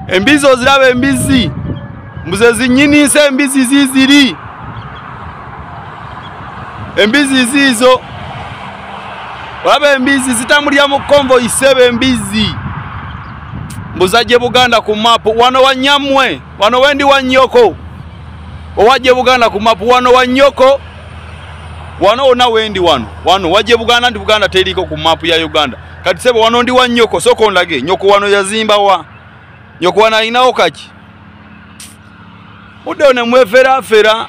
Embizi oziraba embizi. Mbuze zinyinise embizi ziziri. Embizi zizo. Wabe embizi zitamulya mu konvo isebe embizi. Mbuzaje Buganda ku mapu wano wanyamwe. Wano wendi wanyoko. Owaje Buganda ku mapu wano wanyoko. Wano ona wendi wano. Wano waje Buganda ndi Buganda teriko ku mapu ya Uganda. Kati sebo wano ndi wanyoko soko ndage. Nyoko wano yazimba wa. Nyoko wana inao kachi. Udone mwefera fera.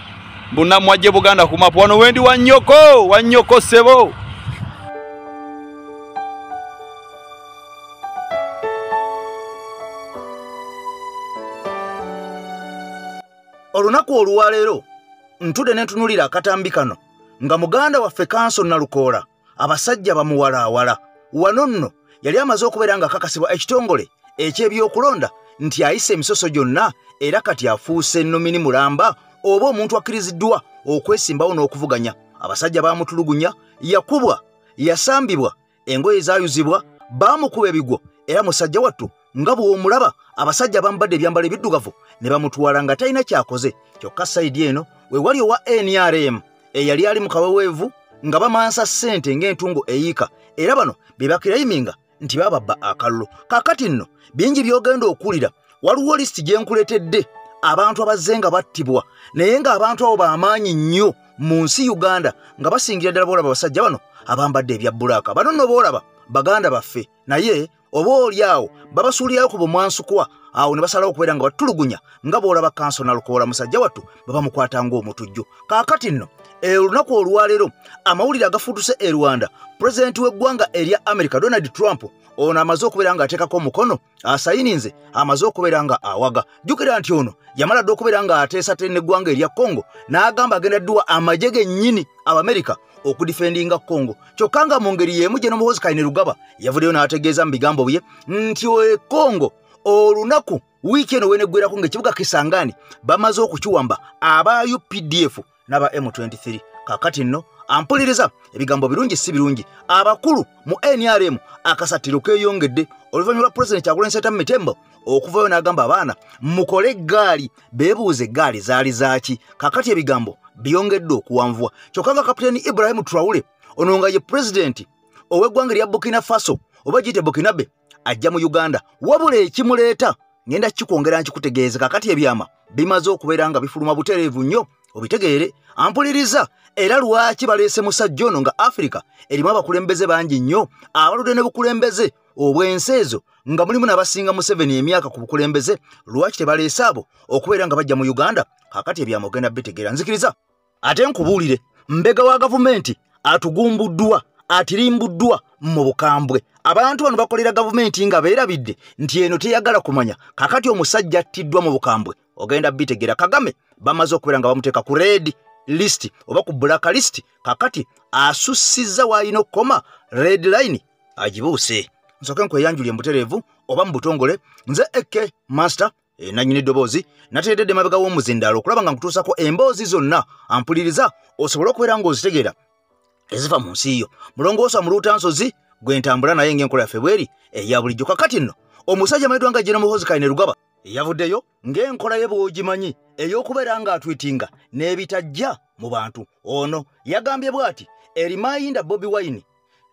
Mbuna mwaje Buganda ku mapu wano wendi wanyoko. Wanyoko sebo. Olunaku oluwalero ntude netunulira akatambi kano nga muganda waffe Kanso Nalukoola abasajja bamuwalaawala wano nno yali amaze okubeera nga akakasibwa ekitongole eky'ebyokulonda nti ayise emisoso gyonna era kati afuuse nomini mulamba oba omuntu akkiriziddwa okwesimbawo n'okuvuganya. Abasajja baamutulugunya, yakubwa, yasambibwa, engoye zaayuzibwa, baamukuba ebigwo era musajja wattu nga bw'omulaba abasajja bambadde ebyambalo ebiddugavu ne bamutwala nga talina kyakoze. Kyokka sayidi eno we wali owa NRM eyali ali mu kaweweevu nga bamansa ssente ng'entungo eyiika era bano be bakirayiminga nti bababba akalulu. Kaakati nno bingi by'ogenda okuwulira waliwo lisiti gye nkuleetedde abantu abazze nga battibwa naye ng'abantu abo b'amaanyi nnyo mu nsi Uganda nga basingira ddala boolaba abasajja bano abambadde ebya bbulaaka. Bano nno boolaba baganda baffe naye oba oli awo babasuulirayo ku bumwansukwa awo ne basalawo okubeera nga batulugunya nga boolaba Kanso Nalukoola musajja wattu babamukwata ng'omutujju. Kaakati nno olunaku olwaleero amawulire agafuutuse e Rwanda pulezidenti w'eggwanga erya America Donald Trump ono amaze okubeera nga ateekako omukono asayininze amaze okubeera nga awaga. Jjukira nti ono yamala dde okubeera nga ateesa n'eggwanga erya Congo n'agamba agenda dduwa amagye gennyini Abamerika okudifendinga Congo. Kyokka nga mu ngeri y'emu gye n'omuhozi Kainerugaba yavuddeyo n'ategeeza mu bigambo bye nti Congo olunaku wiiki eno weneggwerako ng'ekibuga Kisangani bamaze okukiwamba aba UPDF n'aba M23. Kaakati nno ampuliriza ebigambo birungi si birungi. Abakulu mu NRM akasatiro keeyongedde oluvannyuma lwa Pulezidenti Kyagulanyi Ssentamu Mitembo okuvayo n'agamba abaana mukole eggaali beebuuze eggaali zaali zaaki. Kaakati ebigambo byongedde okuwanvuwa. Kyokka nga Kapiteeni Ibrahim Traore ono nga ye pulezidenti ow'eggwanga erya Burkina Faso oba giyite Burkinabe ajja mu Uganda wabula ekimuleeta ngenda kikwongera nkikutegeeze. Kaakati ebyama bimaze okubeera nga bifuluma butereevu nnyo obitegeere. Ampuliriza era lwaki baleese musajja ono nga Africa erimu abakulembeze bangi nnyo abaludde ne bukulembeze obw'ensi ezo nga mulimu n'abasinga Museveni emyaka ku bukulembeze. Lwaki tebaleese abo okubeera nga bajja mu Uganda? Kaakati ebyama ogenda bitegeera. Nzikiriza ate nkubuulire mbega wa gavumenti atugumbuddwa atirimbuddwa mu bukambwe. Abantu bano bakolera gavumenti nga beerabidde nti eno teyagala kumanya. Kaakati omusajja attiddwa mu bukambwe ogenda bitegeera. Kagame bamaze okubeera nga bamuteeka ku red list oba ku black list. Kaakati asussizza w'alina okukoma red line agibuuse. Nsooke nkweyanjulye mu butereevu oba mu butongole. Nze Eke Master nannyini eddoboozi nateredde mabega w'omuzindaalo okulaba nga nkutuusako emboozi zonna. Ampuliriza osobole okubeera ng'ozitegeera eziva mu nsi yo. Mulongoosa mu Luutansozi gwe ntambula naye ng'enkola yaffe bweri eya bulijjo. Kaakati nno omusajja amayiddwa nga General Muhoozi Kainerugaba yavuddeyo ng'enkola ye bw'ogimanyi ey'okubeera ng'atwitinga n'ebitajja mu bantu. Ono yagambye bw'ati a reminder Bobi Wine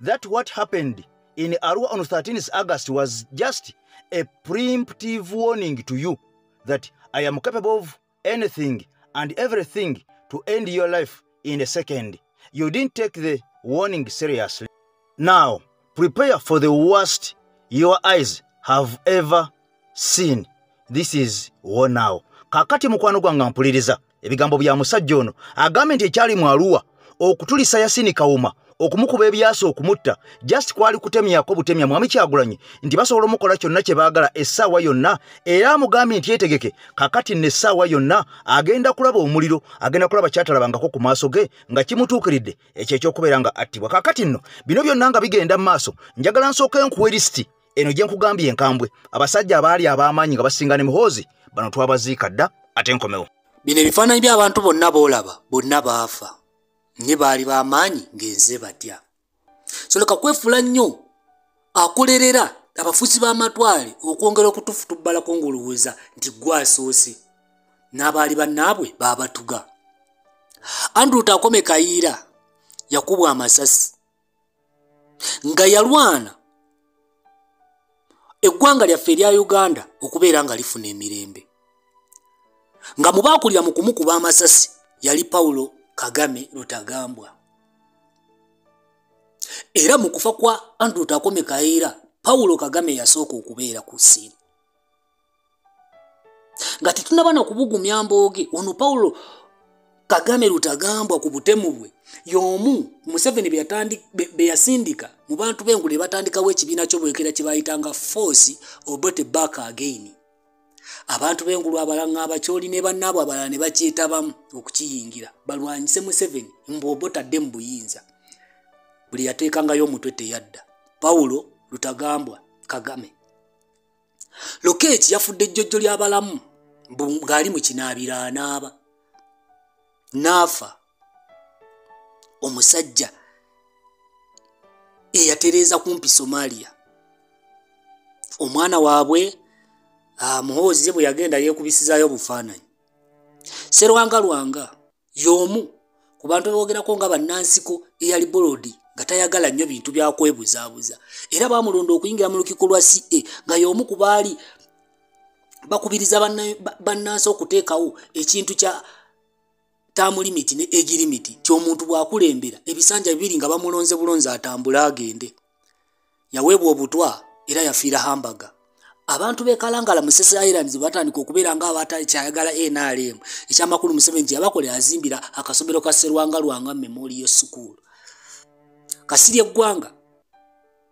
that what happened in Arua on 13th August was just a preemptive warning to you that I am capable of anything and everything to end your life in a second. You didn't take the warning seriously. Now, prepare for the worst your eyes have ever seen. This is war now. Kaakati mukwano gwange mpuliriza ebigambo bya musajja ono agambe nti ekyali mu Arua okutulisa Yasini Kawuma okumukuba ebyaso okumutta just kwali kutemyako butemya Mwami Kyagulanyi nti basobola omukola kyonna kye baagala essaawa yonna era amugambye nti yetegeke. Kaakati n'essaawa yonna agenda kulaba omuliro, agenda kulaba kyatalabangako ku maaso ge nga kimutuukiridde ekyo ekyokubeera nga attibwa. Kaakati nno bino byonna nga bigenda mu maaso njagala nsooke nkuwe lisiti eno gye nkugambye enkambwe abasajja abaali ab'amaanyi nga basinga ne Muhoozi bano twabaziika dda ate nkomewo. Bino ebifaananyi by'abantu bonna boolaba bonna baafa ne baali b'amaanyi ng'enze batya. So leka kwefuula nnyo akulerera abafuzi b'amatwale okwongera okutufutubala konguluwuza nti gwasoose n'abaali bannaabwe baabatuga. Andrew Takome Kayiira yakubwa amasasi nga yalwana eggwanga lyaffe erya Uganda okubeera nga lifuna emirembe. Nga mu baakulira mu kumukuba amasasi yali Paulo Kagame Rutagambwa. Era mu kufa kwa Andrew Takome Kayiira, Paulo Kagame yasooka okubeera ku ssiini. Nga tetunaba na kubugumya mbooge, ono Paulo Kagame Rutagambwa ku butemu bwe y'omu Museveni be yasindika mu bantu b'engule batandikawo ekibiina ky'obwekera kye bayitanga Force Obote Back Again. Abantu b'engulu abalanga abakyoli ne bannaabwe abalala ne bakyetabamu okukiyingira balwanyise Museveni mb'obotadde mu buyinza. Buli yateekangayo omutwe teyadda. Paulo Rutagambwa Kagame. Lokeki yafudde ejjojjo ly'abalamu ng'ali mu kinaabiro anaaba. Naafa omusajja eyatereeza kumpi Somalia. Omwana waabwe muhoozi bwe yagenda yeekubisizaayo bufaananyi. Sserwanga Lwanga y'omu ku bantu boogerako nga bannansiko eyali bolodi nga tayagala nnyo bintu byakwebuzaabuza. Era baamulonda okuyingira mu lukiiko lwa CA nga y'omu ku baali bakubiriza bannansi okuteekawo ekintu kya term limit ne age limit ky'omuntu bw'akulembera ebisanja bibiri nga bamulonze bulonze atambula agende. Yaweebwa obutwa era yafiira hamburger. Abantu bekalangala mu Sese Islands batandika okubeera nga abatakyayagala NRM ekyamakulu Museveni yabakolera azimbira akasomero ka Sserwanga Lwanga Memorial School. Kasirye Gwanga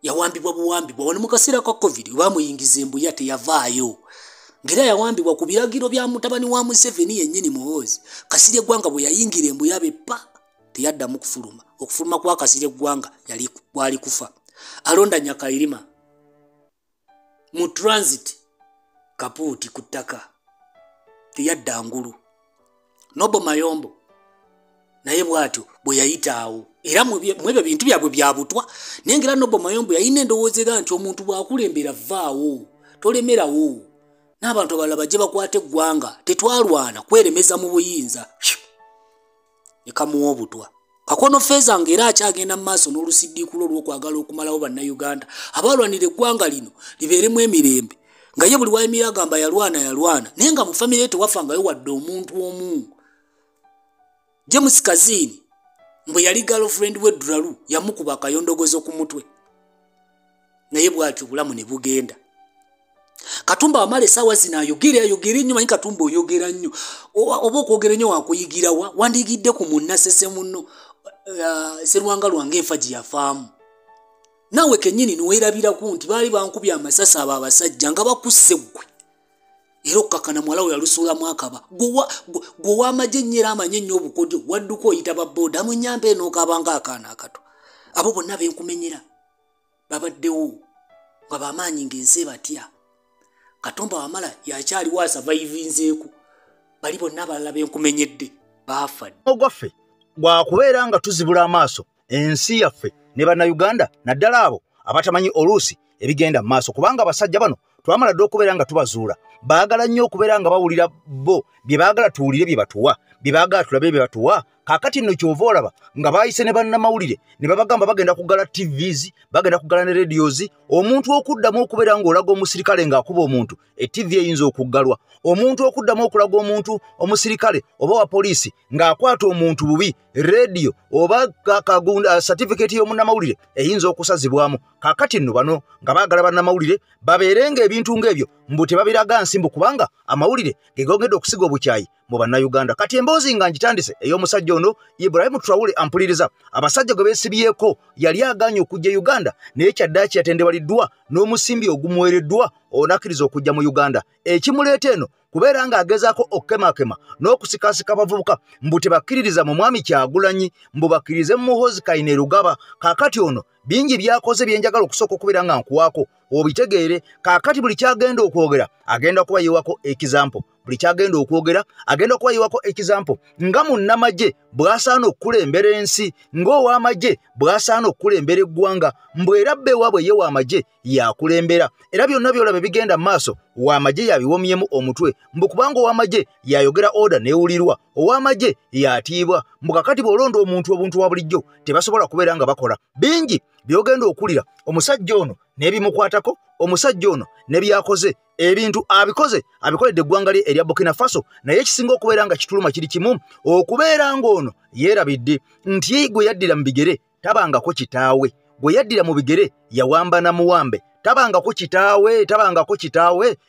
yawambibwa buwambibwa wano mu kaseera ka COVID bamuyingiza embuya teyavaayo. Ngera yawambibwa ku biragiro bya mutabani wa Museveni yennyini Muhoozi. Kasirye Gwanga bwe yayingira embuya be pa teyaddamu kufuluma. Okufuluma kwa Kasirye Gwanga yali bwali kufa. Alonda Nyakairima mu transit kapuuti ku ttaka teyadda ngulu. Nobo Mayombo naye bw'atyo bwe yayitaawo era mu ebyo bintu byabwe byabutwa. Nengera Nobo Mayombo yayina endowoozera nti omuntu bw'akulembera vaawo tolemerawo. N'abantu abalala bajje bakwate eggwanga tetwalwana kweremeza mu buyinza ekamuwa obutwa. Kakono Feza ngera akyagenda mu maaso n'olusiddiikulo olw'okwagala okumalawo bannayuganda abalwanira eggwanga lino libeeremu emirembe. Nga ye buli wayimirira agamba yalwana naye nga mu famire tewafangayo wadde omuntu omu. James Kazini mbwe yali girlfriend we Duralu yamukuba akayondogozo ku mutwe. Naye bw'atyo obulamu ne bugenda. Katumba Wamala essaawa zino ayogera nnyo manyi Katumba oyogera nnyo. Oba okwogera nnyo wakuyigira wa wandigidde ku munnasese munno Sserwanga Lwanga enfa gye yafaamu. Naawe kennyini niweerabirako nti baali bankubye amasasi abo abasajja nga bakusse ggwe. Era okkakkana muwala we yalusuulamu akaba. Gwe w'amagye nnyera amanye nnyo obukodyo wadduka oyita babbooda munyambe n'okaabanga akaana akato. Abo bonna benkumenyera babaddewo nga bamaanyi ng'ensi batya. Katumba Wamala yakyaliwo asavaivinzeeku. Bali bonna abalala benkumenyedde baafa. Ogwaffe bwakubeera nga tuzibula amaaso ensi yaffe ne bannayuganda naddala abo abatamanyi oluusi ebigenda mu maaso kubanga abasajja bano twamala dde okubeera nga tubazuula. Baagala nnyo okubeera nga bawulira bo bye baagala tuwulire bye batuwa bye baagala tulabe bye batuwa. Kaakati nno kyova olaba nga baayise ne bannamawulire ne babagamba bagenda kugala TVs bagenda kugala ne radios. Omuntu okuddamu okubeera ng'olaga omusirikale ng'akuba omuntu TV eyinza okuggalwa. Omuntu okuddamu okulaga omuntu omusirikale oba wa poliisi ng'akwata omuntu bubi radio oba certificate y'omunnamawulire eyinza okusazibwamu. Kaakati nno bano nga baagala bannamawulire babeerenga ebintu ng'ebyo mbu tebabiraga nsimbu kubanga amawulire gegongedde okusiga obukyayi mu bannayuganda. Kati emboozi nga ngitandise ey'omusajja ono Ibrahim Traore ampuliriza abasajja gwe beesibyeko yali aganye okujja Uganda naye kyaddaaki yatendebaliddwa n'omusimbi ogumuweereddwa onakkiriza okujja mu Uganda. Ekimuleeta eno kubeera ng'agezaako okukemakema n'okusikasika abavubuka mbu tebakkiririza mu mwami Kyagulanyi mbu bakkirize mu Muhoozi Kainerugaba. Kaakati ono bingi byakoze byenjagala okusooka okubeera nga nkuwaako obitegeere. Kaakati buli kyagenda okwogera agenda kubayiwako ekizampo. Buli kyagenda okwogera agenda kubayiwako ekizampo nga munnamagye bwasaana okukulembera ensi ng'ow'amagye bwasaana okukulembera eggwanga mbwera bbe waabwe ye w'amagye yakulembera era byonna byolaba bigenda mu maaso ow'amagye yabiwomyemu omutwe mbu kubanga ow'amagye yayogera oda neewulirwa ow'amagye yatiibwa mbu kakati bw'olonda omuntu obuntu wa bulijjo tebasobola kubeera nga bakola bingi byogenda okulira omusajja ono n'ebimukwatako omusajja ono ne byakoze ebintu abikoledde eggwanga lye erya Burkina Faso naye ekisinga okubeera nga kituluma kiri kimu okubeera ng'ono yeerabidde nti gwe yaddira mu bigere tabangako kitaawe gwe yaddira mu bigere yawamba na muwambe tabangako kitaawe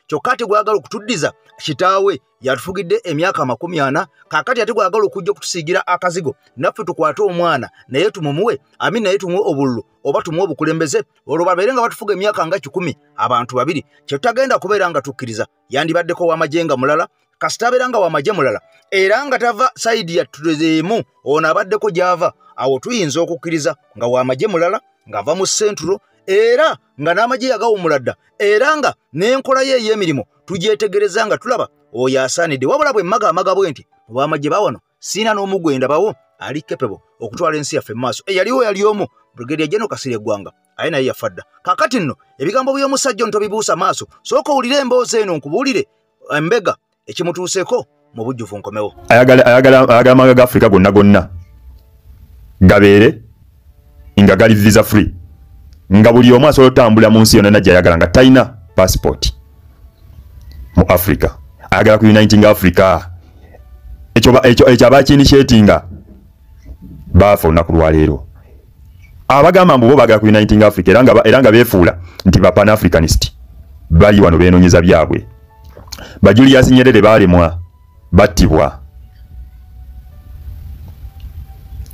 kyokka ate gwagala okutuddiza kitaawe yatufugidde emyaka 40 kakati ate gwagala okujja okutusiigira akazigo naffe tukwate omwana naye tumumuwe naye tumuwe obululu oba tumuwe obukulembeze olwo babeere nga batufuga emyaka nga 10 abantu babiri kyetutagenda kubeera nga tukkiriza yandibaddeko w'amagye nga mulala kasita abeera nga w'amagye mulala era nga tava sayidi yattuzeemu ono abaddeko gy'ava awo tuyinza okukkiriza nga w'amagye mulala ng'ava mu senturo era nga n'amagye yagawumula dda era nga n'enkola ye ey'emirimu tugyetegereza nga tulaba oyo asaanidde wabula bwe amaga bwe nti mu b'amagye bawano siina n'omu gwe ndabawo ali capable okutwala ensi yaffe mu maaso yali omu Brigadier General Kasirye Gwanga aye naye yafa dda kaakati nno ebigambo by'omusajja ono tobibuusa maaso sooka owulire emboozi eno nkubuulire embega ekimutuuseeko mu bujjuvu nkomewo ayagala amawanga ga Afrika gonna gabeere nga gali visa free nga buli omu asobola otambula mu nsi yonna nagyayagala nga talina passport mu Africa ayagala ku uniting Africa ekyo abakiinishetinga baafa olunaku lwaleero abagamba mbu bo baagala ku uniting Africa era nga beefuula nti ba pan-africanist bali wano beenoonyeza byabwe ba Julius Nyerere baalemwa battibwa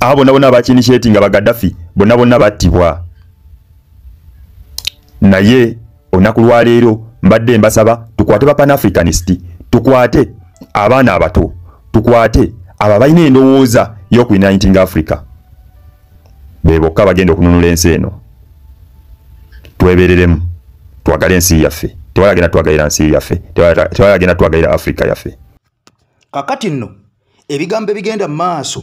abo bonna abakiinishetinga ba Gaddafi bonna battibwa naye olunaku lwaleero mbadde mbasaba tukwate ba pan-africanist tukwate abaana abato tukwate abo balina endowooza y'oku uniting Africa bebokka bagenda okununula ensi eno twebereremu twagala ensi yaffe tewalagenda twagalira nsi yaffe tewalagenda twagalira Africa yaffe kakati nno ebigambo ebigenda mu maaso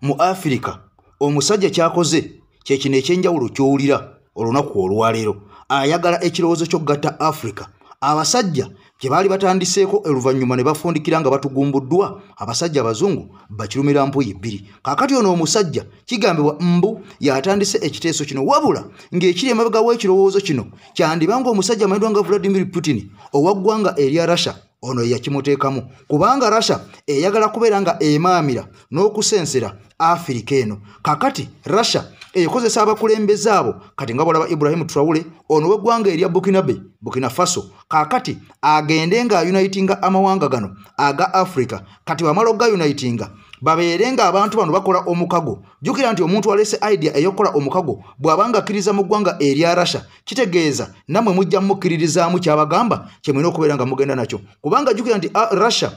mu Africa omusajja kyakoze kyekino ekyenjawulo kyowulira olunaku olwaleero ayagala ekirowoozo ky'okugatta Africa abasajja kye baali batandiseeko oluvannyuma ne bafundikira nga batugumbuddwa abasajja abazungu bakirumira mpuyi 2 kaakati ono omusajja kigambibwa mbu yatandise ekiteeso kino wabula ng'ekiri emabega w'ekirowoozo kino kyandibanga omusajja amanyiddwa nga Vladimir Putin owaggwanga erya Russia ono yakimuteekamu kubanga Russia eyagala kubeera nga emaamira n'okusensera Africa eno kakati Russia ekozesa abakulembeze abo kati nga bolaba Ibrahim Traore ono w'eggwanga erya Burkina Faso kakati agende nga unitinga amawanga gano aga Africa kati wamala ga unitinga babeere nga abantu bano bakola omukago jukira nti omuntu alese idea eyokola omukago bwabanga akkiriza mu ggwanga erya Russia kitegeeza namwe mujja mukkiririzaamu kyabagamba kyemwina okubeera nga mugenda nakyo kubanga jukira nti Russia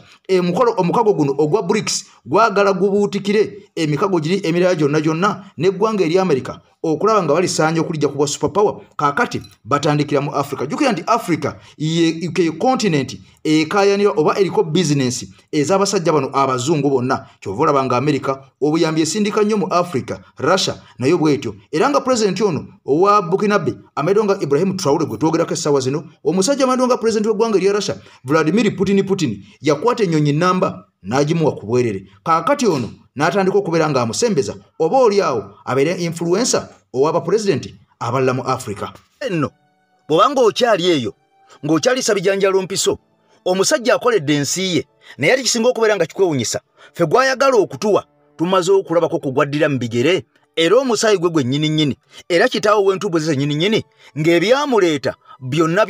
omukago guno ogwa BRICS gwagala gubuutikire emikago giri emirala gyonna n'eggwanga erya America okulaba nga balisaanya okulijja kuba superpower kakati batandikira mu Africa jukira nti Africa ye continent ekayanira oba eriko business ez'abasajja bano abazungu bonna kyovola nga America obuyambi esindika nnyo mu Africa Russia nayo bwetyo era nga president ono owa Burkina Faso amedonga Ibrahim Traore gwe twogerako essaawa zino omusajja amedonga president w'eggwanga erya Russia Vladimir Putin yakwata ennyonyi namba n'agimuwa ku bwerere kakati ono n'atandika okubeera nga amusembeza oba oli awo abeere influencer owaba president abalala mu Africa enno bw'obanga okyali eyo ng'okyalisa bijanjalo mpiso omusajja akoledde ensi ye naye ati kisinga okubeera nga kikwewunyisa ffe gwayagala okutuwa tumaze okulabako kugwaddira mu bigere era omusaayi gwe nnyini era kitaawo w'entuubo ze nnyini ng'ebyamuleeta byonna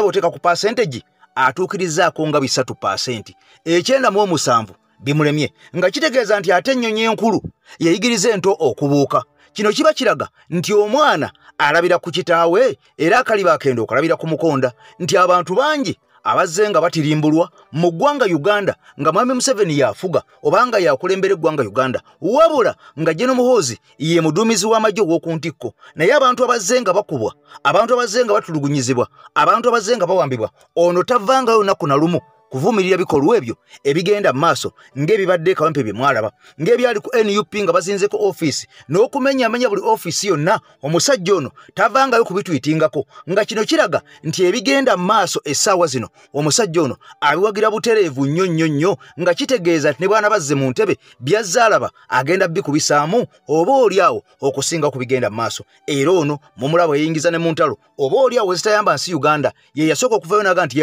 bw'oteeka ku percentage atuukirizaako nga 3% 97 bimulemye nga kitegeeza nti ate ennyonyi enkulu yayigiriza ento okubuuka kino kiba kiraga nti omwana alabira ku kitaawe era akaliba akenda okulabira ku mukonda nti abantu bangi abazze nga batirimbulwa mu ggwanga Uganda nga Mwami Museveni yafuga obanga yakulembera eggwanga Uganda wabula nga General Muhoozi ye muduumizi w'amagye w'okuntikko naye abantu abazze nga bakubwa abantu abazze nga batulugunyizibwa abantu abazze nga bawambibwa ono tavangayo nnaku na lumu kuvumirira bikolwa ebyo ebigenda maaso ng'ebibadde Kawempe bye mwalaba ng'ebyali ku NUP nga bazinzeko office n'okumenya buli office yonna omusajja ono tavangayo kubitwitingako nga kino kiraga nti ebigenda maaso essaawa zino omusajja ono abiwagira butereevu nnyo nga kitegeeza nti ne bwana bazze mu ntebe byazaalaba agenda bikubisaamu oba oliawo okusinga ku bigenda maaso era ono mumulabo yeyingiza ne mu ntalo oba oliawo ezitayamba nsi Uganda ye yasooka okuvayo naga nti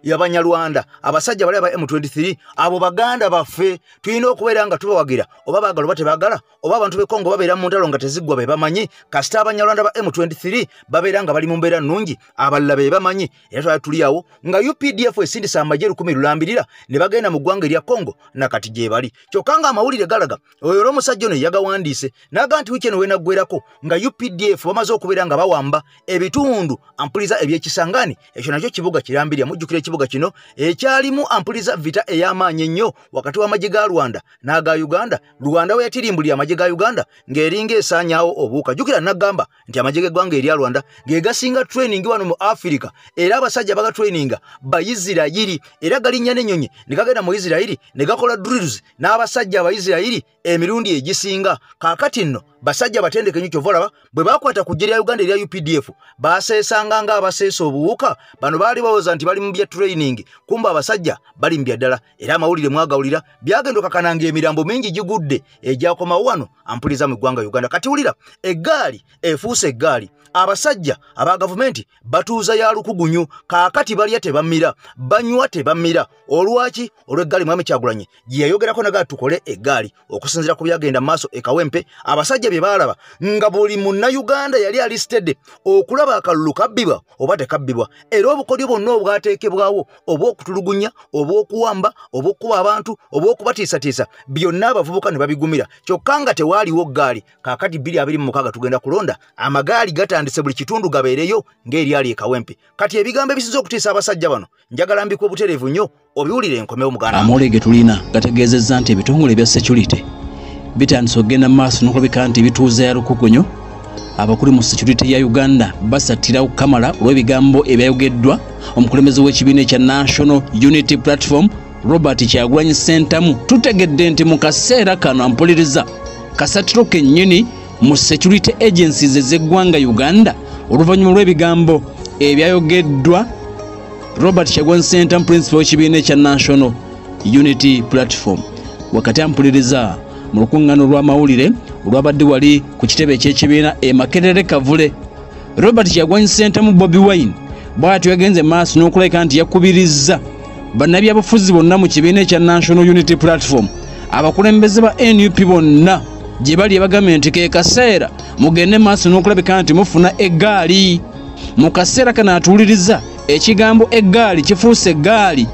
y'Abanyarwanda abasajja bali aba M23 abo baganda baffe tulina okubeera nga tubawagira oba baagala oba tebaagala oba abantu b'e Congo babeera mu ntalo nga teziggwa be bamanyi kasita Abanyarwanda ba M23 babeera nga bali mu mbeera nnungi abalala be bamanyi era twali tuli awo nga UPDF esindisa amagye 10 lulambirira ne bagenda mu ggwanga erya Congo nakati gye bali kyokka nga amawulire galaga oyo omusajja ono yagawandiise naga nti wiiki eno wenaggwerako nga UPDF bamaze okubeera nga bawamba ebitundu ampuliza ebyekisangani ekyo nakyo kibuga kirambirya mujjukira ekibuga kino ekyalimu ampuliza vita ey'amaanyi ennyo wakati w'amagye ga Rwanda n'aga Uganda Rwanda we yatirimbulira amagye ga Uganda ng'eringa esaanyaawo obuuka jjukira nagamba nti amagye g'eggwanga erya Rwanda gegasinga training wano mu Africa era abasajja baga traininga Bayisirayiri era galinnya n'ennyonyi ne gagenda mu Isirayiri ne gakola drills n'abasajja Abayisirayiri emirundi egisinga kaakati nno basajja batendeke nnyo kyovolaba bwe bakwata ku ggye lya Uganda erya UPDF baseesanga nga abaseesa obuwuka bano baali bawoza nti bali mu bya training kumba abasajja bali mu bya ddala era amawulire mwagawulira byagenda okakananga emirambo mingi gigudde egyakomawo wano ampuliza mu ggwanga Uganda kati wulira eggaali efuuse eggaali abasajja aba gavumenti batuuza ya lukugunyu kaakati balya tebamira banywa tebamira olwaki olw'eggaali Mwami Kyagulanyi gye yayogerako naga tukole eggaali okusinziira ku byagenda maaso e Kawempe abasajja bye baalaba nga buli Munnayuganda yali alisted okulaba akalulu kabbibwa oba tekabbibwa era obukodyo bwonna obwateekebwawo obw'okutulugunya obw'okuwamba obw'okuba abantu obw'okubatiisatiisa byonna abavubuka ne babigumira kyokka nga tewaaliwo ggaali kaakati 2026 tugenda kulonda amagaali gatandise buli kitundu gabeereyo ng'eryali e Kawempe kati ebigambo ebisinza okutiisa abasajja bano njagala mbikwa obutereevu nnyo obiwulire enkomewo muganda amawulire ge tulina gategeezezza nti ebitongole bya security bitandise okugenda mu maaso n'okulabika nti bituuza ya lukugunyo abakulu mu security ya Uganda basatira Kamala olw'ebigambo ebyayogeddwa omukulembeze w'ekibiina ekya National Unity Platform Robert Kyagulanyi Ssentamu tutegedde nti mu kaseera kano ampuliriza kasatiro kennyini mu security agencies ez'eggwanga Uganda oluvannyuma lw'ebigambo ebyayogeddwa Robert Kyagulanyi Ssentamu principal w'ekibiina ekya National Unity Platform wakati ampuliriza mu lukuŋŋaano lw'amawulire olwabadde wali ku kitebe eky'ekibiina e Makerere Kavule Robert Kyagulanyi Ssentamu Bobi Wine bw'atyo yagenze maaso n'okulabika nti yakubirizza bannabyabufuzi bonna mu kibiina ekya National Unity Platform abakulembeze ba NUP bonna gye bali bagambye nti ke kaseera mugende maaso n'okulabika nti mufuna eggaali mu kaseera kano atuuliriza ekigambo eggaali kifuuse eggaali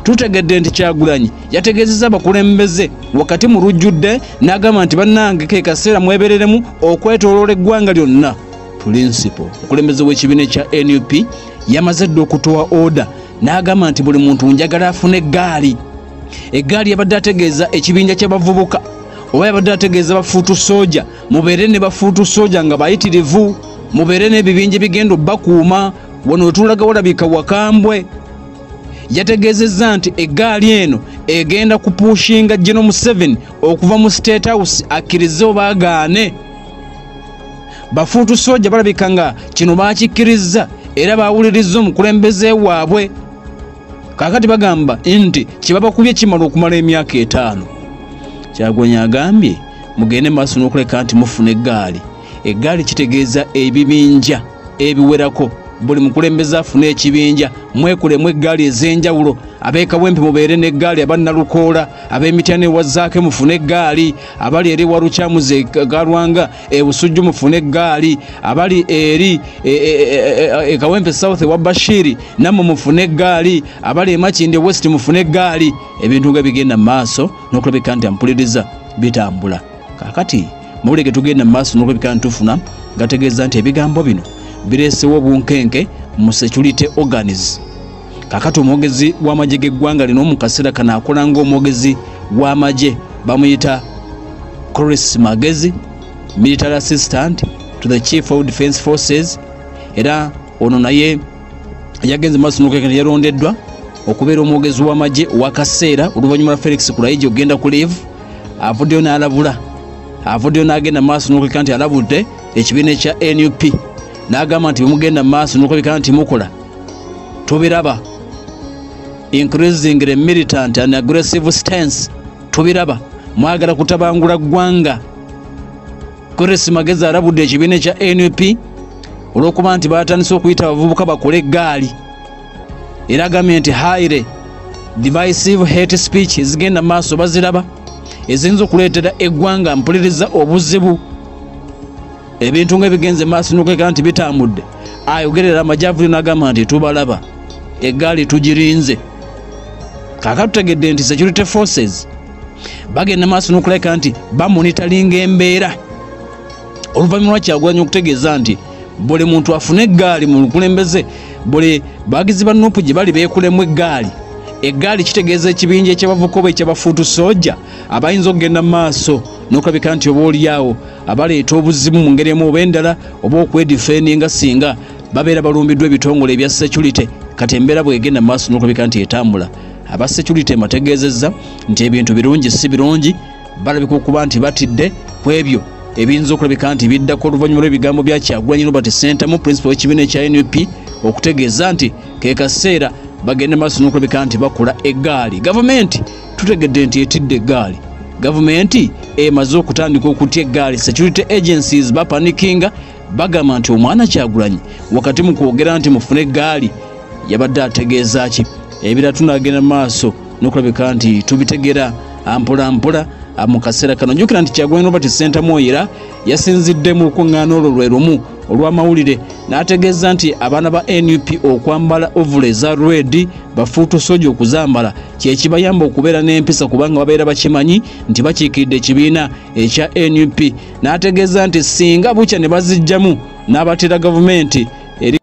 tutegedde nti Kyagulanyi yategeezezza abakulembeze wakati mu lujjudde n'agamba nti bannange ke kaseera mwebereremu okwetooloola eggwanga lyonna principal okulembeze w'ekibiina ekya NUP yamaze dda okutowa oda n'agamba nti buli muntu njagala afune eggaali yabadde ategeeza ekibinja ky'abavubuka oba yabadde ategeeza bafuutu sooja mubeere ne bafuutu sooja nga bayitirivu mubeere n'ebibinja bigenda obbakuuma wano wetulaga walabika Wakambwe yategeezezza nti eggaali eno egenda kupushinga General Museveni okuva mu State House akkirize oba agaane bafuutu sooja balabika nga kino baakikkiriza era baawulirizza omukulembeze waabwe kaakati bagamba nti kibabakubye kimala okumala emyaka 5 Kyagulanyi agambye mugende maaso n'okuleka nti mufuna eggaali kitegeeza ebibinja ebiwerako buli mukulembeze afuna ekibinja mwekulemu eggaali ez'enjawulo ab'e Kawempe mubeere n'eggaali abannalukoola ab'emitya ne Wazaake mufune eggaali abali eri Warukyamuze Galwanga ebusujju mufune eggaali abali eri e Kawempe South wa Bashiri nammwe mufune eggaali abali e Makindye West mufune eggaali ebintu nga bigenda mu maaso n'okulabika nti ampuliriza bitambula kaakati mawulire ge tugenda mu maaso n'okulabika nti tufuna gategeeza nti ebigambo bino bireesewo obunkenke mu security organs kakati omwogezi w'amagye g'eggwanga lino mu kaseera kano akola ng'omwogezi w'amagye bamuyita Chris Magezi military assistant to the chief of defense forces era ono naye yagenze maaso n'okulabika nti yarondeddwa okubeera omwogezi w'amagye wakaseera oluvannyuma lwa Felix Kulayigye ogenda ku leave avuddeyo n'alabula avuddeyo n'agenda maaso n'okuleka nti alabudde ekibiina ekya NUP n'agamba nti bemugenda maaso n'okuleka nti mukola tubiraba increasing the militant and aggressive stance tubiraba mwagala kutabangula ggwanga Chris Magezi alabudde ekibiina ekya NUP olw'okuba nti baatandise okuyita abavubuka bakole eggaali era agambye nti highly divisive hate speech ezigenda maaso baziraba eziyinza okuleetera eggwanga mpuliriza obuzibu ebintu ng'ebigenze maaso n'okuleka nti bitambudde ayogerera amajavuli n'agamba nti tubalaba eggaali tugirinze kaaka tutegedde nti security forces bagenda maaso n'okuleka nti bamonitalinga embeera oluvannyuma lwa Kyagulanyi okutegeeza nti buli muntu afune eggaali mu lukulembeze buli bagizi ba NUP gye bali beekulemu eggaali kitegeeza ekibinja eky'abavubuka oba eky'abafuutu sojja abayinza okugenda mu maaso n'okulabika nti oba oliawo abaleeta obuzibu mu ngeri emu oba endala oba okwedifendinga singa babeera balumbiddwa ebitongole ebya security kati embeera bwegenda mu maaso n'okulabika nti etambula aba security bategeezezza nti ebintu birungi si birungi balabika okuba nti batidde ku ebyo ebiyinza okulabika nti biddako oluvannyuma lw'ebigambo bya Kyagulanyi Robert Ssentamu principal w'ekibiina ekya NUP okutegeeza nti ke kaseera bagende maaso n'okulabika nti bakola eggaali gavumenti tutegedde nti etidde eggaali gavumenti emaze okutandika okutya eggaali security agencies bapanikinga bagamba nti omwana Kyagulanyi wakati mu kwogera nti mufune eggaali yabadde ategeeza ki ebira tunagenda maaso n'okulabika nti tubitegera ampola mu kaseera kano njukira nti Kyagulanyi Robert Ssentamu era yasinzidde mu lukuŋŋaana olwo lwe lumu olw'amawulire n'ategeeza nti abaana ba NUP okwambala ovule za red bafuutu soja okuzambala kyekibayamba okubeera n'empisa kubanga babeera bakimanyi nti bakiikiridde ekibiina ekya NUP n'ategeeza nti singa bukya ne bazijjamu n'abatera gavumenti eri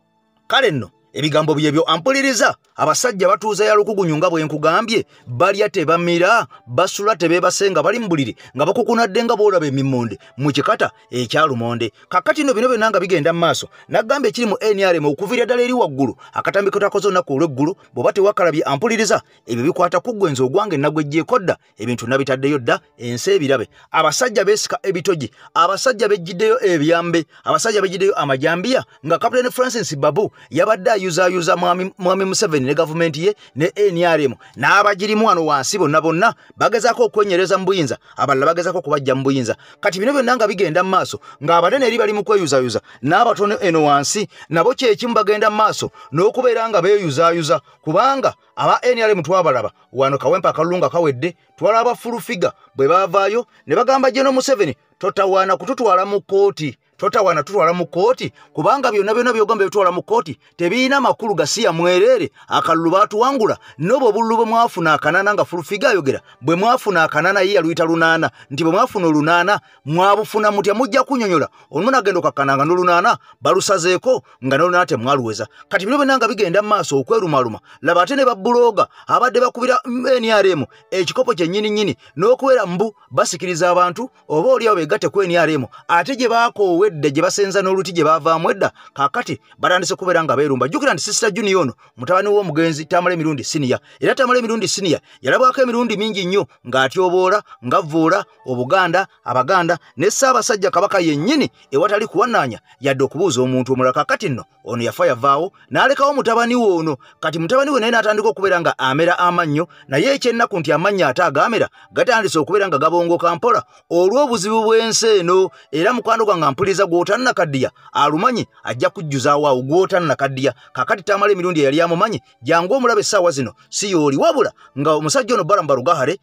kale nno ebigambo byebyo ampuliriza abasajja batuuza ya lukugunyu nga bwe nkugambye balya tebamira basula tebebasenga bali mu buliri nga bakukunadde nga boolaba emimmonde mu kikata ekya Lumonde kakati nno bino byonna nga bigenda mu maaso n'agamba ekiri mu NRM okuviira ddala eri waggulu akatambiko takoze olunaku olw'eggulu bw'oba tewakalabye ampuliriza ebyo bikwata ku ggwenzi ogwange nagwejjeeko dda ebintu nabitaddeyo dda ensi ebirabe abasajja beesika ebitogi abasajja bejjiddeyo ebyambe abasajja bejjiddeyo amajambiya nga Captain Francis Babu yabadde ayuzaayuza mwami Museveni ne gavumenti ye ne NRM n'abagirimu wano wansi bonna bagezaako okwenyereza mu buyinza abalala bagezaako okubajja mu buyinza kati bino byonna nga bigenda mu maaso ng'abanene eri bali mu kweyuzaayuza n'abatono eno wansi nabo kyekimu bagenda mu maaso n'okubeera nga beeyuzaayuza kubanga aba NRM twabalaba wano kawempa akalunga kawedde twalaba full figure bwe baavaayo ne bagamba General Museveni totawaana kututwala mu kooti totawana tutwala mu kooti kubanga byonna byogamba bitwala mu kooti tebiina makulu gasiya mwerere akalulu baatuwangula nobo bululu bwe mwafuna akanana nga fulufiga ayogera bwe mwafuna akanana ye yaluyita lunaana nti bwe mwafuna olunaana mwabufuna mutya mujja kunyonyola omuntu agenda okakananga n'olunaana balusazeeko nga n'olunaana temwaluweza kati bino byonna nga bigenda mu maaso okwerumaluma laba ate ne babbuloga abadde bakubira NRM ekikopo kyennyini n'okubeera mbu basikiriza abantu oba oliawo begatte ku NRM ate gye baakoowe wedde gye basenza n'oluti gye baavaamu edda kaakati batandise kubeera nga beerumba jjukira nti Sister Junior ono mutabani w'omugenzi Tamale Mirundi Senior era Tamale Mirundi Senior yalabwako emirundi mingi nnyo ng'atyoboola ng'avvuula Obuganda Abaganda ne Ssaabasajja Kabaka yennyini ewatali kuwannaanya yadde okubuuza omuntu omulala kaakati nno ono yafa yavaawo n'alekawo mutabani we ono kati mutabani we naye n'atandika okubeera nga amera amannyo naye ekyennaku nti amannya ate agamera gatandise okubeera nga gabongoka mpola olw'obuzibu bw'ensi eno era mukwano gwange mpuliriza gw'otannakaddiya alumanyi ajja kujjuzaawo awo gw'otannakaddiya kaakati Tamale emirundi yali amumanyi jangu omulaba essaawa zino si yooli wabula nga omusajja ono Baramba Rugahare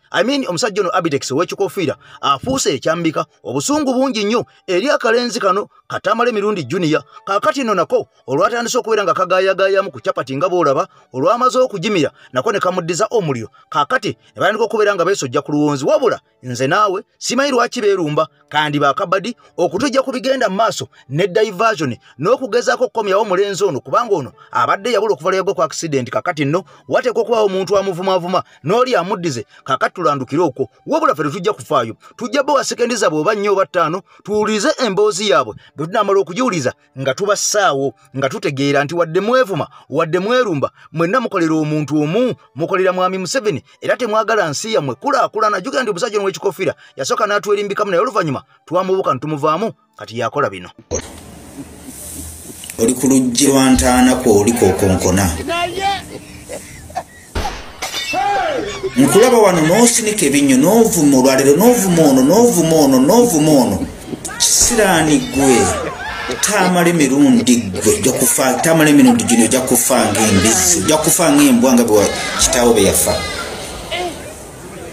omusajja ono Abitex ow'ekikofiira afuuse ekyambika obusungu bungi nnyo eri akalenzi kano Tamale Emirundi Junior kaakati nno nako olwatandise okubeera nga kagaayagaayamu ku capati nga boolaba olwamaze okugimira nako ne kamuddiza omuliro kaakati ne batandika okubeera nga beesojja ku luwonzi wabula nze naawe simanyi lwaki beerumba kandi baakabadi okutujja ku bigenda genda maaso ne diversion n'okugezaako okukomyawo omulenzi ono kubanga ono abadde yabula okuva leyagwa ku accident kakati nno wateekwa okubawo omuntu amuvumaavuma n'oli amuddize kakati tulandukire okwo wabula ffe tetujja kufaayo tujja bowa sekendi zaabwe oba nnyo oba ttaano tuwulize emboozi yaabwe bwe tunaamala okugiwuliza nga tubassaawo nga tutegeera nti wadde mwevuma wadde mwerumba mwenna mukolera omuntu omu mukolera mwami Museveni era temwagala nsi yammwe kulaakulana jjukira nti omusajja ono w'ekikofiira yasooka n'atwerimbikamu naye oluvannyuma twamubuuka ntumuvaamu kati yakola bino oli ku luggi lwa ntaana kwo oli kookonkona nkulaba wano n'osinika ebinnyo n'ovuma olwaliro n'ovuma ono kisiraani gwe tamala emirundi gwe ojja kufa tamala emirundi gino ojja kufa ng'embizzi ojja kufa ng'embwa nga bwe kitaawo be yafa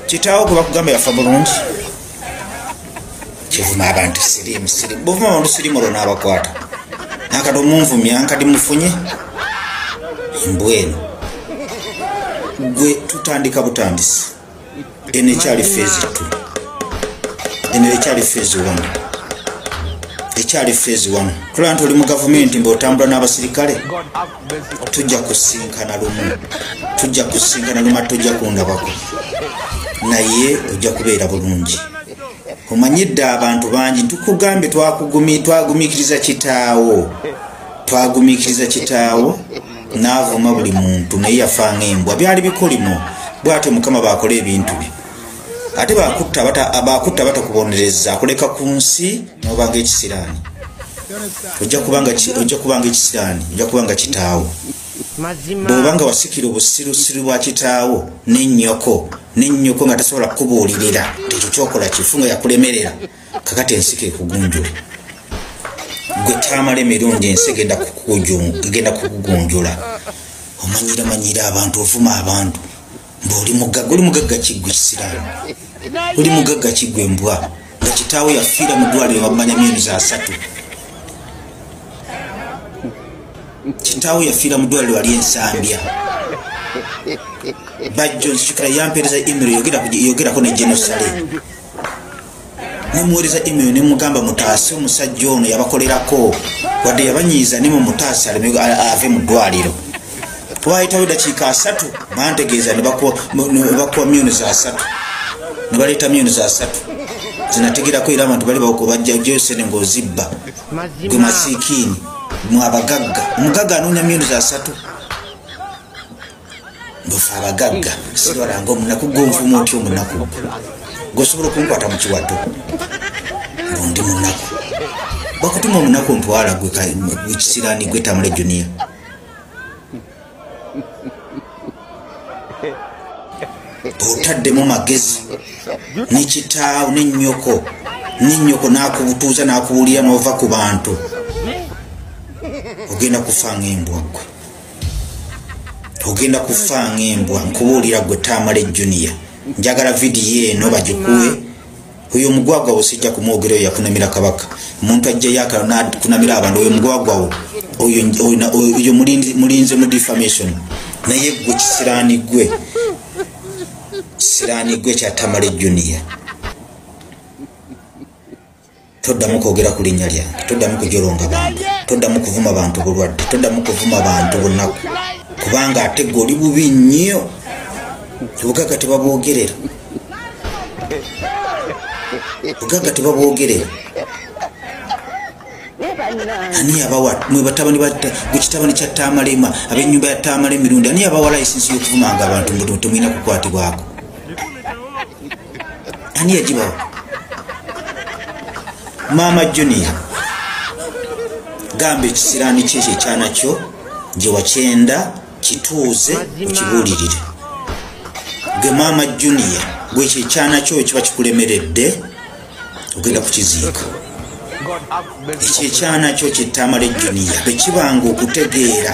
kitaawo gwe bakugamba yafa bulungi kivuma abantu sirimu buvuma abantu sirimu olwo n'abakwata nakati omunvumya nkati mufunye embwa eno gwe tutandika butandisi eno ekyali phase 2 eno ekyali phase 1 ekyali phase 1 tulaba nti oli mu gavumenti mbeotambula n'abasirikale tujja kusinkana lumu ate tojja kundabako naye ojja kubeera bulungi omanyidde abantu bangi tukugambye twagumiikiriza kitaawo n'avuma buli muntu naye yafa ng'embwa byali bikolimo bw'atyo mukama baakola ebintu bye ate bakutta batakubonereza akuleka ku nsi n'obanga ekisiraani ojja kubanga ekisiraani ojja kubanga kitaawo bw'obanga wasikira obusirusiru bwa kitaawo n'ennyoko nga tasobola kukubuulirira tekyo kyokola kifu nga yakulemerera kakati ensiko ekugunjula gwe tamala emirundi ensi egenda kukugunjula omanyira abantu ovuma abantu mbaoli mugagga kiggwe kisiraani oli mugagga kiggwe embwa nga kitaawo yafiira mu ddwaliro bamanya myezi 3 kitaawo yafiira mu ddwaliro ali ensambya bajjo nzijukira yampeereza email yogerako ne Jenosale nemuweereza email nemugamba mutaase omusajja ono yabakolerako wadde yabanyiiza ne mu mutaase ave mu ddwaliro wayitawo eddakiika 3 mantegeeza ne bakuwa myoni za 3 ne baleeta myoni za 3 zinategerako era abantu bali bajja gyosene ng'ozibba gwe masiikiini mu abagagga omugagga anoonya myoni za 3 ndofa abagagga sirwalanga omunaku gw'onvuma otya omunaku gwosobola okunkwata mu kiwato ndi munaku bakutuma omunaku ontwala gwe kisiraani gwe Tamale Junior otaddemu magezi nekitaawo nennyoko nakubutuuza nakuwulira nova ku bantu ogenda kufa ng'embwa gwe ogenda kufa ng'embwa nkubuulira gwe Tamale Junior njagala vidiyo eno bagikuwe oyo omugwagwa wo sijja kumwogera oyo yakunamira kabaka omuntu ajja yakala nakunamira abantu oyo omugwagwa wo oyo mulinze mu defamation naye gwe kisiraani gwe kya Tamale Junior toddamu kwogera ku linnya lyange toddamu kujolonga bantu toddamu kuvuma bantu bulwadde toddamu kuvuma bantu bunaku kubanga ate gwe oli bubi nnyo obugagga tebabwogerera ani abawa mwe batabani gwe kitabani kya Tamalema ab'ennyumba ya Tamale emirundi ani abawa layisinsi y'okuvumanga abantu mbu temulina kukwatibwako ani yagibawa Maama Junior gamba ekisiraani kyekyo ekyanakyo gye wakyenda kituuze okibuulirire gwe Maama Junior gwe ekyo ekyanakyo kiba kikulemeredde ogenda kukiziika ekyo ekyanakyo kye Tamale Junior bwe kibanga okutegeera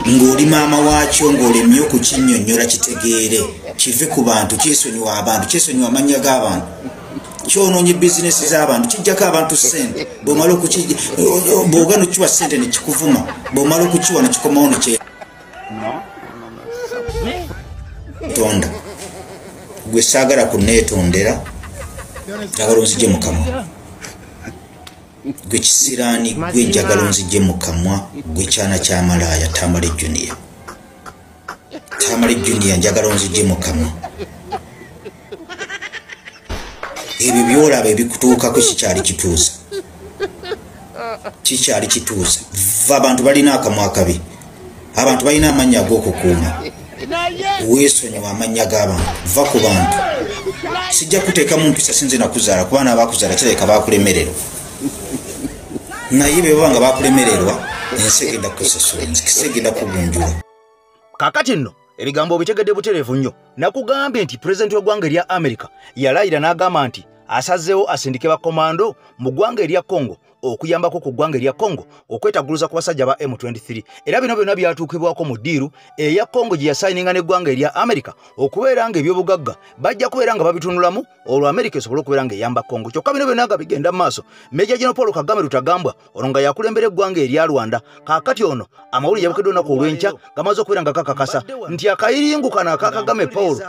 ng'oli maama waakyo ng'olemye okukinnyonnyola kitegeere kive ku bantu kyesonyiwa abantu kyesonyiwa amannya g'abantu kyonoonye bizinesi z'abantu kijjako abantu ssente bw'omala bw'ogenda okukiwa ssente ne kikuvuma bw'omala okukiwa ne kikomawo ne tonda gwe saagala kunneetondera njagala onzigye mukama gwe kisiraani gwe njagala onzigye mu kamwa gwe kyana kya malaaya Tamale Junior. Tamale Junior njagala onzigye mu kamwa. Ebyo byolaba ebikutuukako kikyali kituusa. Kikyali kituusa. Va abantu balina akamwa akabi. Abantu balina amannya ag'okukuuma. Weesonyiwa amannya g'abantu. Va ku bantu. Sijja kuteeka mu mpisa sinze nakuzaala kuba n'abaakuzaala kireka baakulemererwa. Naye bwe baba nga baakulemererwa ensi egenda kusasula ensi egenda kugunjula. Kaakati nno ebigambo bitegedde butereevu nnyo. Nakugambye nti pulezidenti w'eggwanga erya Amerika yalayira n'agamba nti asazeewo asindike bakomando mu ggwanga erya Congo okuyambako ku ggwanga erya Congo okwetaguluza ku basajja ba M23. Era bino byonna byatuukibwako mu ddiiru eya Congo gye yasayininga n'eggwanga erya Amerika okubeera nga ebyobugagga bajja kubeera nga babitunulamu olwo Amerika esobole okubeera nga eyamba Congo. Kyokka bino byonna nga bigenda mu maaso, Meja General Paul Kagame Rutagambwa ono nga yakulembera eggwanga erya Rwanda. Kaakati ono amawulire yabukedde olunaku olw'enkya gamaze okubeera nga kakakasa nti akayiringu kano aka Kagame Paul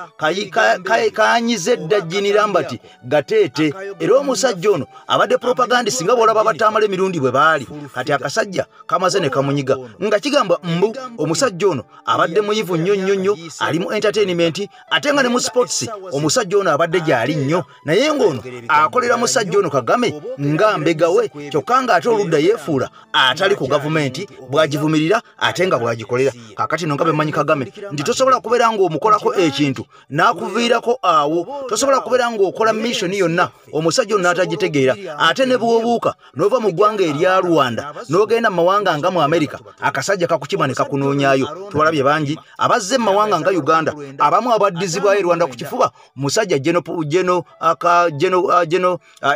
kaanyize dda Jini Lambert gateete. Era omusajja ono abadde propaganda singa bw'olaba Tamale mirundi bwe baali kati akasajja kamaze ne kamunyiga nga kigamba mbu omusajja ono abadde muyivu nnyo ali mu entertainment ate nga ne mu sports omusajja ono abadde gyali nnyo naye ng'ono akolera musajja ono Kagame nga mbegawe kyokka nga ate oludda yeefuula atali ku gavumenti bwagivumirira ate nga bwagikolera. Kaakati no nga bemanyi Kagame nti tosobola kubeera ng'omukolako ekintu n'akuviirako awo, tosobola kubeera ng'okola mission yonna omusajja ono n'atagitegeera ate ne bw'obuuka nova mu ggwanga erya Rwanda n'ogenda mu mawanga nga mu Amerika akasajja kakukima ne kakunoonyaayo. Tubalabye bangi abazze mu mawanga nga Uganda abamu abaddizibwayo e Rwanda ku kifuba. Musajja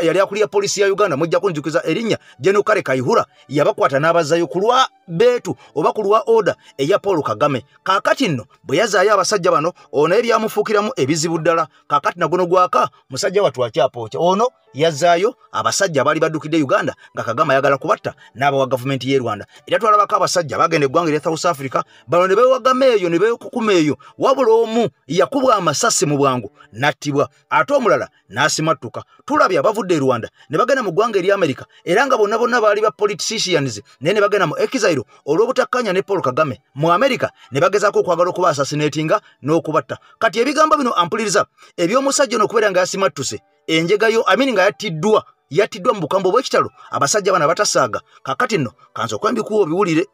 yali akulira polisi ya Uganda mujja kunjukiza erinnya Jeno Kale Kayihura yabakwata n'abazzayo ku lwa beetu oba ku lwa oda eya Paul Kagame. Kaakati nno bwe yazaayo abasajja bano ono ebyamufuukiramu ebizibu ddala. Kaakati naguno gwaka musajja watu akyapooca ono yazaayo abasajja abaali baddukidde Uganda nga Kagame ayagala kubatta n'abawa gavumenti y'e Rwanda. Era twalabako abasajja bagenda eggwanga erya South Africa bano ne beewagama eyo ne beekukuma eyo wabula omu yakubwa amasasi mu bwangu n'attibwa ate omulala n'asimattuka. Tulabye abavudde e Rwanda ne bagenda mu ggwanga erya Amerika era nga bonna baali ba politicians naye ne bagenda mu exile olw'obutakkanya ne Paul Kagame mu Amerika ne bagezaako okwagala okuba assassinatinga n'okubatta. Kati ebigambo bino ampuliriza eby'omusajja ono okubeera nga yasimattuse enjegayo amini nga yattiddwa mu bukambo bw'ekitalo abasajja bana batasaaga. Kaakati nno kanza okwembikuwa obiwulire.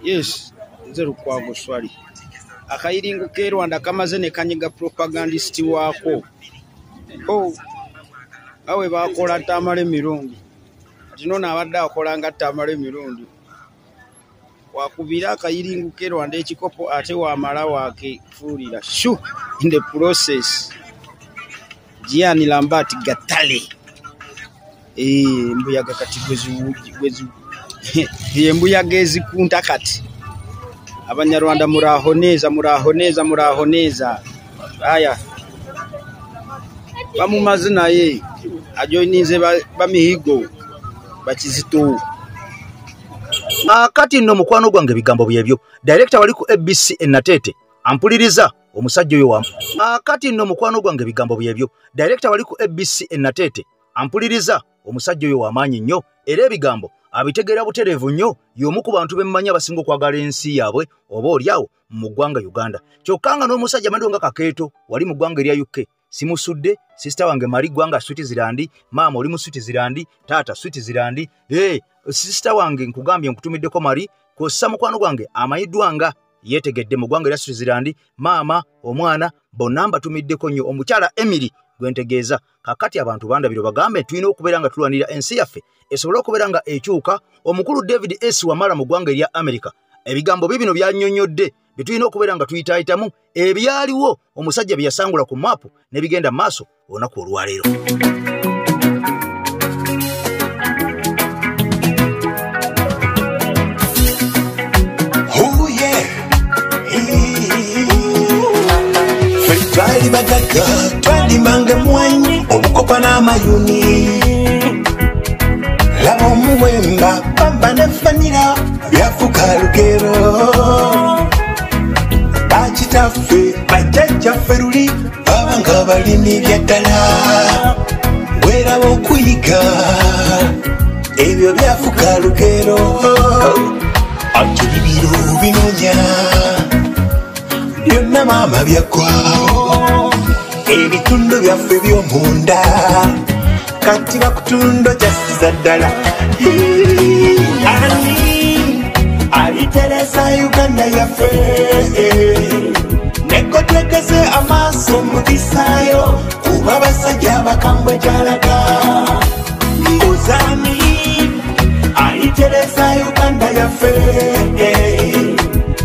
Yes, nze Lukwago Swali. Akayiringu k'e Rwanda kamaze ne kanyiga propagandist waako. Awe bakola Tamale mirundi kati nono abadde akola nga Tamale mirundi wakubira akayiringu k'e Rwanda ekikopo ate wamala wakefuulira shu in the process Jini Lambert gatale embuyaga kati gwezi embuyaga ezikunta kati Abanyarwanda murahoneza aya bamumaze naye ajoyinize bamihigo bakizito. Kati nno mukwano gwange bigambo byebyo director wali ku ABC Enatete ampuliriza omusajja oyo wamu. Kati nno mukwano gwange bigambo byebyo director wali ku ABC Enatete ampuliriza omusajja oyo wamaanyi nnyo era ebigambo abitegeera butereevu nnyo y'omu ku bantu bemmanyi abasinga okwagala ensi yaabwe oba oliawo mu ggwanga Uganda. Kyokka nga n'omusajja amaliwo nga Kakeeto wali mu ggwanga erya UK simusudde sister wange Mari gwanga Switzerland, maama oli mu Switzerland, taata Switzerland. Sister wange nkugambye nkutumiddeko Mari kossa mukwano gwange amayiddwa nga yetegedde mu ggwanga erya Switzerland, maama omwana bonna mbatumiddeko nnyo. Omukyala Emily gwentegeeza. Kakati abantu bandabiro bagambe tulina okubeera nga tulwanira ensi yaffe esobole okubeera nga ekyuka. Omukulu David S. Wamala mu ggwanga erya Amerika ebigambo bibino byannyonnyodde bitulina okubeera nga tuyitaayitamu ebyaliwo omusajja bye yasangula ku maapu ne bigenda maaso olunaku olwaleero. Twali bagaga twali mange mwanyi obukopa n'amayuni laba omuwemba pamba ne fanira byafuka lugero bakitaffe bajjajjaffe luli babanga balimi byaddala weraba okuyiga ebyo byafuka lugero ate bibiro binonya byonna maama byaggwawo ebitundu byaffe by'omunda kati bakutundo kyasiza ddala ani aliteresa Uganda yaffe nekotwekeze amaaso mu kisaayo kuba basajja bakambwe gyalaga mbuzani aliteresa Uganda yaffe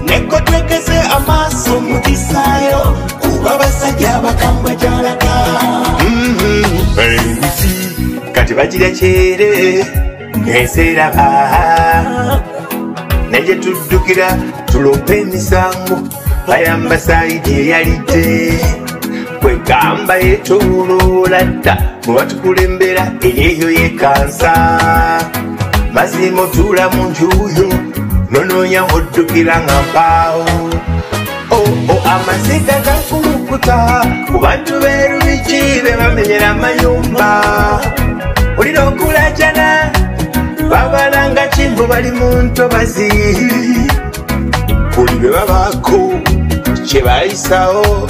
nekotwekeze amaaso mu kisaayo kuba basajja bakambwe gyalaga kati bagira kyere neseraba naye tuddukira tulope emisango bayamba saidi eyalite kwegamba yetoloola dda mubatukulembera eyeyo yekansa mazima otula mu njuyo nonoonya oddukira nga mpaawo amasiga gakulukuta ku bantu b'erubiki be bamenyera amayumba olina okulajana babalanga kimbo bali mu ntobazi buli bwe babaako kye bayisawo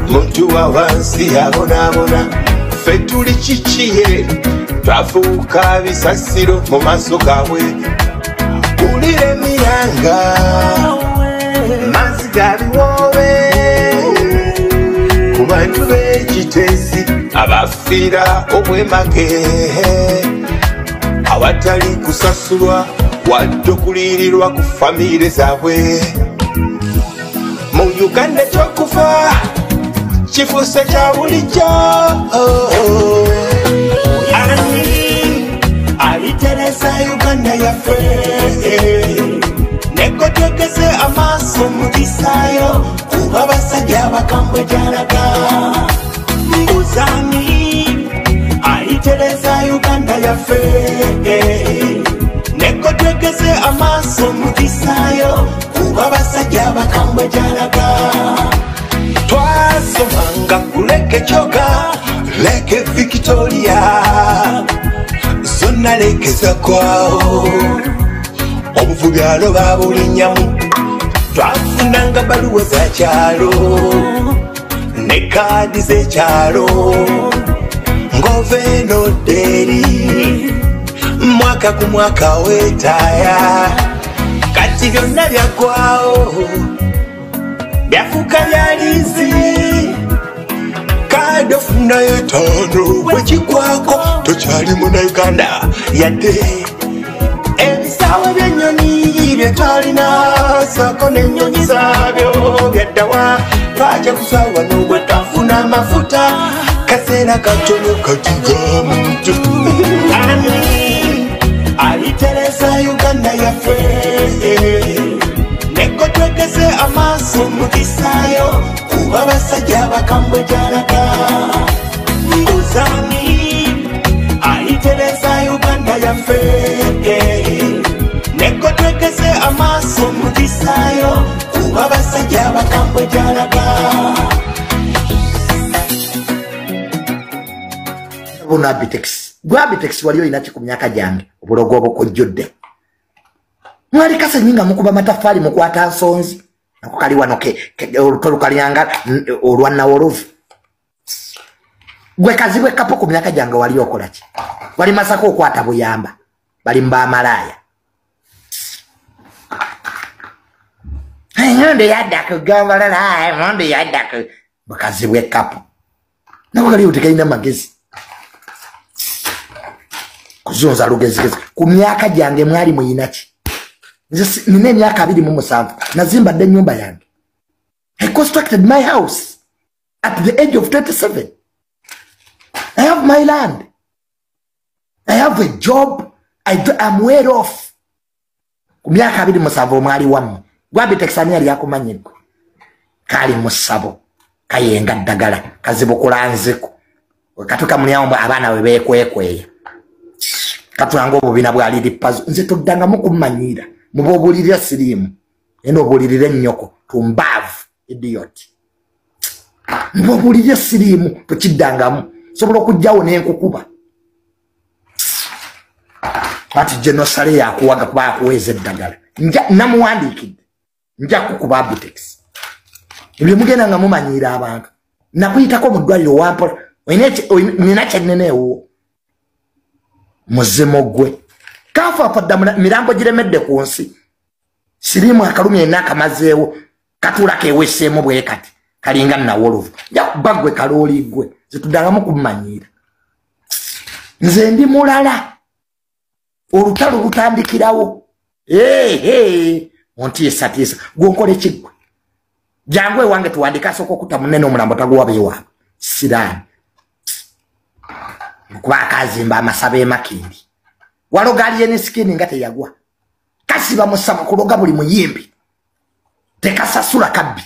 muntu wa wansi abonaabona ffe tuli kikiye twafuuka bisasiro mu maaso gaabwe wulira emiranga mazzi ga biwoobe ku bantu b'ekiteesi abafiira obwemage awatali kusasulwa wadde okuliyirirwa ku famire zaabwe mu Uganda ekyokufa kifuuse kya bulijjo ani aliteresa Uganda yaffe nekotwekeze amaaso mu kisaayo kuba basajja bakambwe gyalaga mbuzani aliteresa Uganda yaffe nekotwekeze amaaso mu kisaayo kuba basajja bakambwe gyalaga twasomanga kuleke kyoga leke Victoria zonna lekeza kwawo obuvubi aloba bulinnyamu twafunanga baluwa za kyalo ne kaadi z'ekyalo ng'oveeno dderi mwaka ku mwaka weetaaya kati byonna byaggwawo byafuuka byalizi kaadi ofunayo etaano bwekigwako tokyali munauganda yadde ebisaawe by'ennyonyi bye twalina saako n'ennyonyi zaabyo byaddawa twajja kusaawa n'obwe twafuna amafuta kaseera katono katiga muntu ani aliteresa Uganda yaffe nekotwekeze amaaso mu kisaayo kuba basajja bakambwe gyalaga mbuzani aliteresa Uganda yaffe nekotwekeze amaaso mu kisaayo kuba basajja bakambwe gyalaga buno Abitex wali olina ki ku myaka gyange obulogo obukojjodde mwali kasenyi nga mukuba mataffaali mukwata nsonzi nako kali wano tolukalyanga olwannawolovu gwe kazi bwekapo ku myaka gyange wali okola ki wali masako okwata buyamba bali mbamalaaya ngondo yaddako gambalala ngondo yaddako gwe kazi bwekapo nako kali otekalina magezi kuzunza lugezigezi ku myaka gyange mwali muyina ki nina emyaka 27 nazimba dde ennyumba yange. I constructed my house at the age of 27. I have my land. I have a job. I'm well off. Ku myaka 27 mwali wamu Abitex yali yakumanyirwa kali musabo kayenga ddagala kazibukula nziku katuka mulyawo abaana we bekwekweya katulanga obubina bwali lipazo nze toddanga mukumanyira mubobulirira sirimu eno obulirira nnyoko tumbavu idiot mubobulirira sirimu tokiddangamu sobola okujjawo n'enkukuba ati genosale yakuwaga kuba akuweza eddagala namuwandiikidde nja kukuba Bitex ebyo mugenda nga mumanyiira abantu nakuyitako mu ddwaliro wampola nina kyenneneewo muzimu gwe kafa padda mirambo giremedde ku nsi sirimu akalumi enakamazeewo katula keweseemu bwe kati kalinga nawolovu bagwe kalooli gwe zituddangamu kumumanyiira nze ndi mulala olutalo lutandikirawo ontiisatiisa gwonkole kiggwe jangu ewange tuwandika asooka okutta munene omulambo taguwa beewaabwe siraani kuba akazimba amasaba emakindi walogaaliye ne sikini nga teyagwa kasiba musama kuloga buli muyimbi tekasasula kabbi